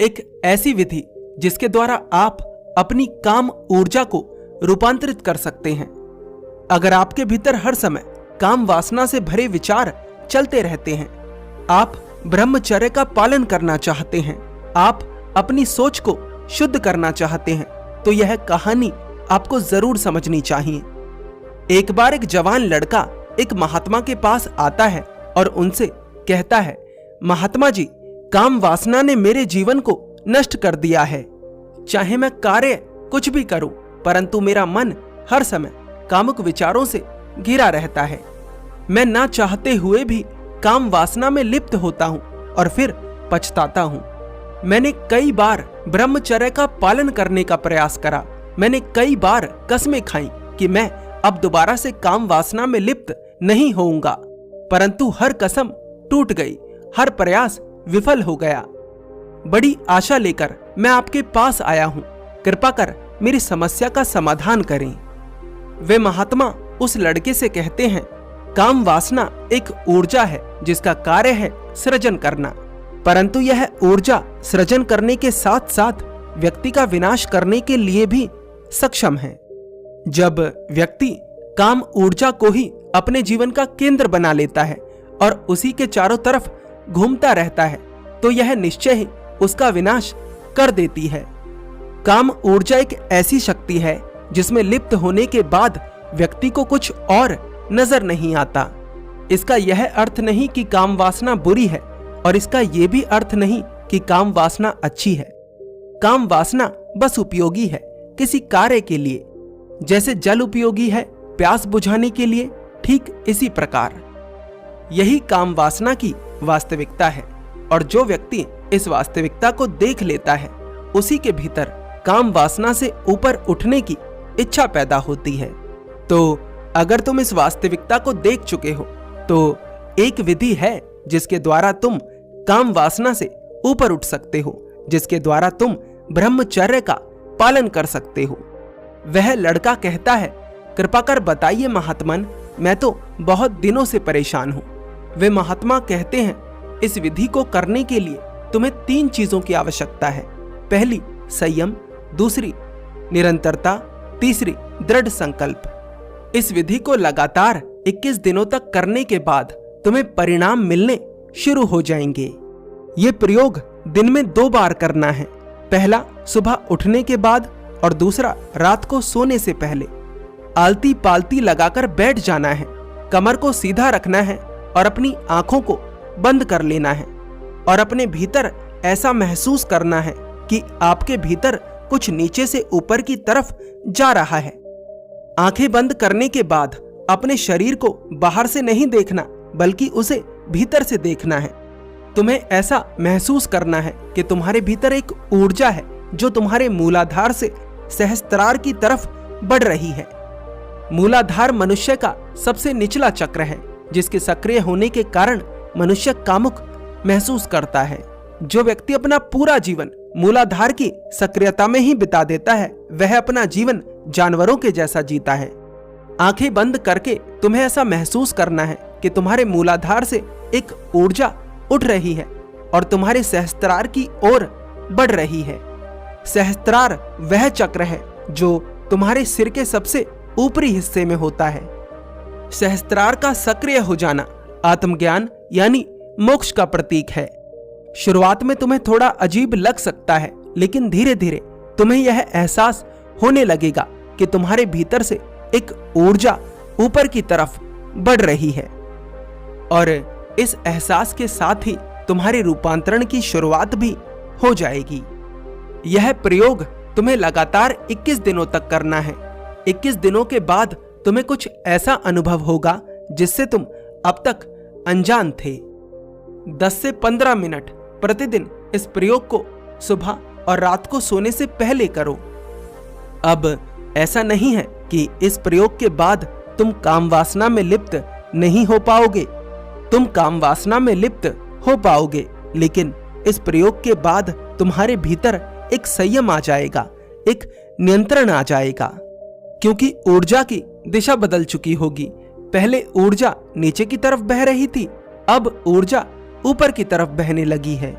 एक ऐसी विधि जिसके द्वारा आप अपनी काम ऊर्जा को रूपांतरित कर सकते हैं। अगर आपके भीतर हर समय काम वासना से भरे विचार चलते रहते हैं, आप ब्रह्मचर्य का पालन करना चाहते हैं, आप अपनी सोच को शुद्ध करना चाहते हैं, तो यह कहानी आपको जरूर समझनी चाहिए। एक बार एक जवान लड़का एक महात्मा के पास आता है और उनसे कहता है, महात्मा जी, काम वासना ने मेरे जीवन को नष्ट कर दिया है। चाहे मैं कार्य कुछ भी करूं, परंतु मेरा मन हर समय कामुक विचारों से घिरा रहता है। मैं ना चाहते हुए भी काम वासना में लिप्त होता हूं और फिर पछताता हूं। मैंने कई बार ब्रह्मचर्य का पालन करने का प्रयास करा। मैंने कई बार कसमें खाई कि मैं अब दोबारा से काम वासना में लिप्त नहीं होऊंगा, परंतु हर कसम टूट गई, हर प्रयास विफल हो गया। बड़ी आशा लेकर मैं आपके पास आया हूं, कृपा कर मेरी समस्या का समाधान करें। वे महात्मा उस लड़के से कहते हैं, काम वासना एक ऊर्जा है जिसका कार्य है सृजन करना, परंतु यह ऊर्जा सृजन करने के साथ साथ व्यक्ति का विनाश करने के लिए भी सक्षम है। जब व्यक्ति काम ऊर्जा को ही अपने जीवन का केंद्र बना लेता है और उसी के चारों तरफ घूमता रहता है, तो यह निश्चय ही उसका विनाश कर देती है। काम ऊर्जा एक ऐसी शक्ति है जिसमें लिप्त होने के बाद व्यक्ति को कुछ और नजर नहीं आता। इसका यह अर्थ नहीं कि काम वासना बुरी है और इसका यह भी अर्थ नहीं कि काम वासना अच्छी है। काम वासना बस उपयोगी है किसी कार्य के लिए। जैसे जल उपयोगी है प्यास बुझाने के लिए, ठीक इसी प्रकार यही काम वासना की वास्तविकता है। और जो व्यक्ति इस वास्तविकता को देख लेता है, उसी के भीतर काम वासना से ऊपर उठने की इच्छा पैदा होती है। तो अगर तुम इस वास्तविकता को देख चुके हो, तो एक विधि है जिसके द्वारा तुम काम वासना से ऊपर उठ सकते हो, जिसके द्वारा तुम ब्रह्मचर्य का पालन कर सकते हो। वह लड़का कहता है, कृपा कर बताइए महात्मन, मैं तो बहुत दिनों से परेशान हूं। वे महात्मा कहते हैं, इस विधि को करने के लिए तुम्हें 3 चीजों की आवश्यकता है। पहली संयम, दूसरी निरंतरता, तीसरी दृढ़ संकल्प। इस विधि को लगातार 21 दिनों तक करने के बाद तुम्हें परिणाम मिलने शुरू हो जाएंगे। ये प्रयोग दिन में 2 बार करना है। पहला सुबह उठने के बाद और दूसरा रात को सोने से पहले। आलती पालती लगाकर बैठ जाना है, कमर को सीधा रखना है और अपनी आंखों को बंद कर लेना है और अपने भीतर ऐसा महसूस करना है कि आपके भीतर कुछ नीचे से ऊपर की तरफ जा रहा है। आंखें बंद करने के बाद अपने शरीर को बाहर से नहीं देखना, बल्कि उसे भीतर से देखना है। तुम्हें ऐसा महसूस करना है कि तुम्हारे भीतर एक ऊर्जा है जो तुम्हारे मूलाधार से सहस्त्रार की तरफ बढ़ रही है। मूलाधार मनुष्य का सबसे निचला चक्र है, जिसके सक्रिय होने के कारण मनुष्य कामुक महसूस करता है। जो व्यक्ति अपना पूरा जीवन मूलाधार की सक्रियता में ही बिता देता है, वह अपना जीवन जानवरों के जैसा जीता है। आंखें बंद करके तुम्हें ऐसा महसूस करना है कि तुम्हारे मूलाधार से एक ऊर्जा उठ रही है और तुम्हारे सहस्त्रार की ओर बढ़ रही है। सहस्त्रार वह चक्र है जो तुम्हारे सिर के सबसे ऊपरी हिस्से में होता है। सहस्त्रार का सक्रिय हो जाना आत्मज्ञान यानी मोक्ष का प्रतीक है। शुरुआत में तुम्हें थोड़ा अजीब लग सकता है, लेकिन धीरे धीरे तुम्हें यह एहसास होने लगेगा कि तुम्हारे भीतर से एक ऊर्जा ऊपर की तरफ बढ़ रही है और इस एहसास के साथ ही तुम्हारे रूपांतरण की शुरुआत भी हो जाएगी। यह प्रयोग तुम्हें लगातार 21 दिनों तक करना है। 21 दिनों के बाद तुम्हें कुछ ऐसा अनुभव होगा जिससे तुम अब तक अनजान थे। 10 से 15 मिनट प्रतिदिन इस प्रयोग को सुबह और रात को सोने से पहले करो। अब ऐसा नहीं है कि इस प्रयोग के बाद तुम काम वासना में लिप्त नहीं हो पाओगे। तुम काम वासना में लिप्त हो पाओगे, लेकिन इस प्रयोग के बाद तुम्हारे भीतर एक संयम आ जाएगा, एक नियंत्रण आ जाएगा, क्योंकि ऊर्जा की दिशा बदल चुकी होगी। पहले ऊर्जा नीचे की तरफ बह रही थी, अब ऊर्जा ऊपर की तरफ बहने लगी है।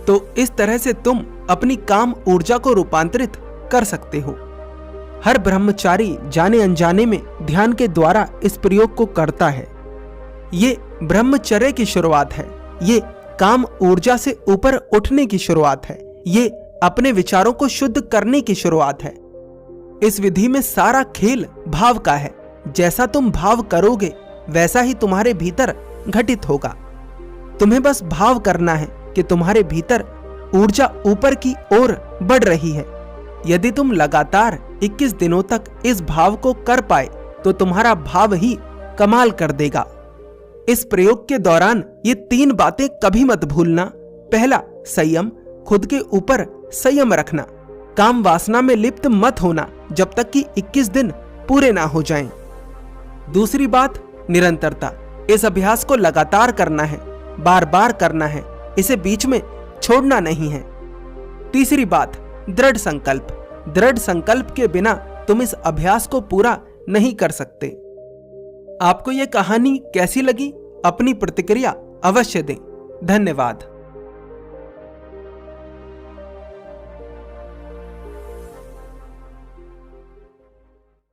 तो इस तरह से तुम अपनी काम ऊर्जा को रूपांतरित कर सकते हो। हर ब्रह्मचारी जाने अनजाने में ध्यान के द्वारा इस प्रयोग को करता है। ये ब्रह्मचर्य की शुरुआत है। ये काम ऊर्जा से ऊपर उठने की शुरुआत है। ये अपने विचारों को शुद्ध करने की शुरुआत है। इस विधि में सारा खेल भाव का है। जैसा तुम भाव करोगे वैसा ही तुम्हारे भीतर घटित होगा। तुम्हें बस भाव करना है कि तुम्हारे भीतर ऊर्जा ऊपर की ओर बढ़ रही है। यदि तुम लगातार 21 दिनों तक इस भाव को कर पाए तो तुम्हारा भाव ही कमाल कर देगा। इस प्रयोग के दौरान ये 3 बातें कभी मत भूलना। पहला, संयम, खुद के ऊपर संयम रखना। काम वासना में लिप्त मत होना जब तक कि 21 दिन पूरे ना हो जाएं। दूसरी बात, निरंतरता। इस अभ्यास को लगातार करना है, बार बार करना है, इसे बीच में छोड़ना नहीं है। तीसरी बात, दृढ़ संकल्प। दृढ़ संकल्प के बिना तुम इस अभ्यास को पूरा नहीं कर सकते। आपको यह कहानी कैसी लगी? अपनी प्रतिक्रिया अवश्य दें। धन्यवाद।